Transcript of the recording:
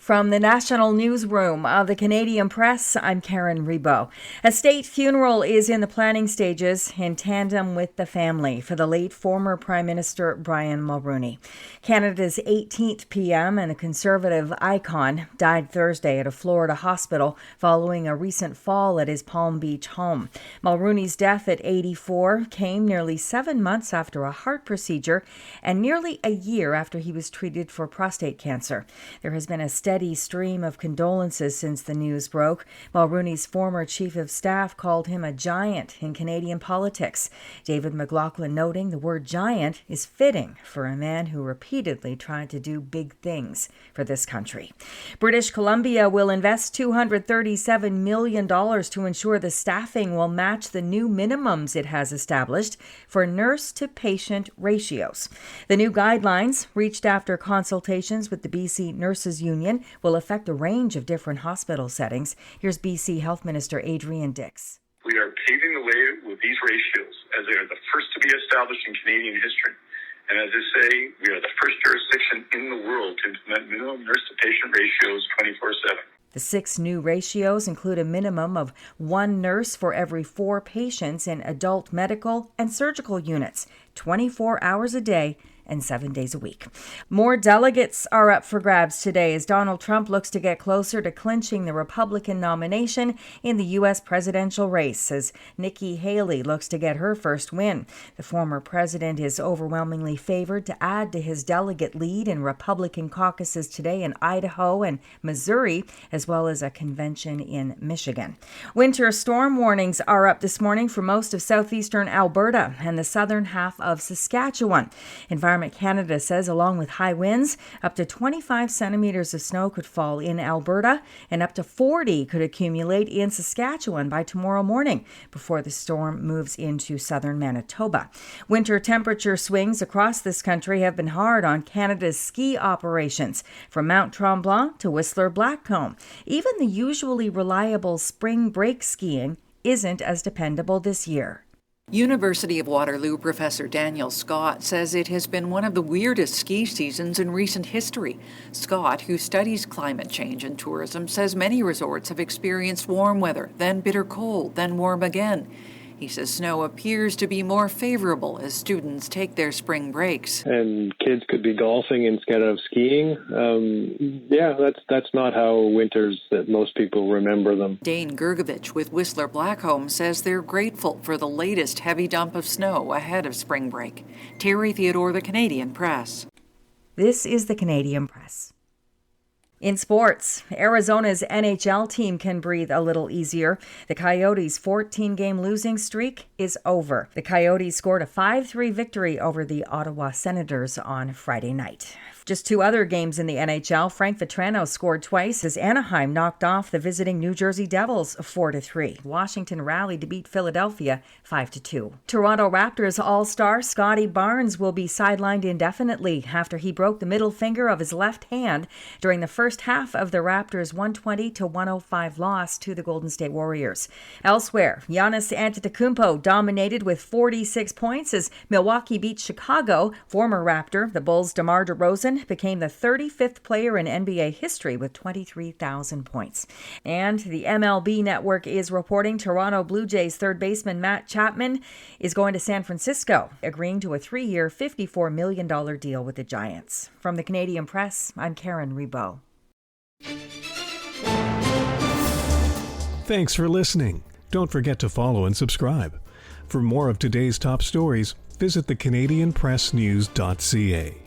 From the National Newsroom of the Canadian Press, I'm Karen Rebo. A state funeral is in the planning stages in tandem with the family for the late former Prime Minister Brian Mulroney. Canada's 18th PM and a Conservative icon died Thursday at a Florida hospital following a recent fall at his Palm Beach home. Mulroney's death at 84 came nearly 7 months after a heart procedure and nearly a year after he was treated for prostate cancer. There has been a steady stream of condolences since the news broke. Mulroney's former chief of staff called him a giant in Canadian politics. David McLaughlin noting the word giant is fitting for a man who repeatedly tried to do big things for this country. British Columbia will invest $237 million to ensure the staffing will match the new minimums it has established for nurse-to-patient ratios. The new guidelines, reached after consultations with the BC Nurses Union, will affect a range of different hospital settings. Here's BC Health Minister Adrian Dix. We are paving the way with these ratios as they are the first to be established in Canadian history. And as I say, we are the first jurisdiction in the world to implement minimum nurse-to-patient ratios 24/7. The 6 new ratios include a minimum of 1 nurse for every 4 patients in adult medical and surgical units, 24 hours a day and 7 days a week. More delegates are up for grabs today as Donald Trump looks to get closer to clinching the Republican nomination in the U.S. presidential race as Nikki Haley looks to get her first win. The former president is overwhelmingly favored to add to his delegate lead in Republican caucuses today in Idaho and Missouri, as well as a convention in Michigan. Winter storm warnings are up this morning for most of southeastern Alberta and the southern half of Saskatchewan. Environment Canada says along with high winds, up to 25 centimeters of snow could fall in Alberta and up to 40 could accumulate in Saskatchewan by tomorrow morning before the storm moves into southern Manitoba. Winter temperature swings across this country have been hard on Canada's ski operations, from Mount Tremblant to Whistler Blackcomb. Even the usually reliable spring break skiing isn't as dependable this year. University of Waterloo professor Daniel Scott says it has been one of the weirdest ski seasons in recent history. Scott, who studies climate change and tourism, says many resorts have experienced warm weather, then bitter cold, then warm again. He says snow appears to be more favorable as students take their spring breaks. And kids could be golfing instead of skiing. That's not how winters that most people remember them. Dane Gergovich with Whistler Blackcomb says they're grateful for the latest heavy dump of snow ahead of spring break. Terry Theodore, the Canadian Press. This is the Canadian Press. In sports, Arizona's NHL team can breathe a little easier. The Coyotes' 14-game losing streak is over. The Coyotes scored a 5-3 victory over the Ottawa Senators on Friday night. Just 2 other games in the NHL. Frank Vatrano scored twice as Anaheim knocked off the visiting New Jersey Devils 4-3. Washington rallied to beat Philadelphia 5-2. Toronto Raptors All-Star Scotty Barnes will be sidelined indefinitely after he broke the middle finger of his left hand during the first half of the Raptors' 120-105 loss to the Golden State Warriors. Elsewhere, Giannis Antetokounmpo dominated with 46 points as Milwaukee beat Chicago. Former Raptor, the Bulls' DeMar DeRozan, became the 35th player in NBA history with 23,000 points. And the MLB Network is reporting Toronto Blue Jays third baseman Matt Chapman is going to San Francisco, agreeing to a 3-year, $54 million deal with the Giants. From the Canadian Press, I'm Karen Rebo. Thanks for listening. Don't forget to follow and subscribe. For more of today's top stories, visit thecanadianpressnews.ca.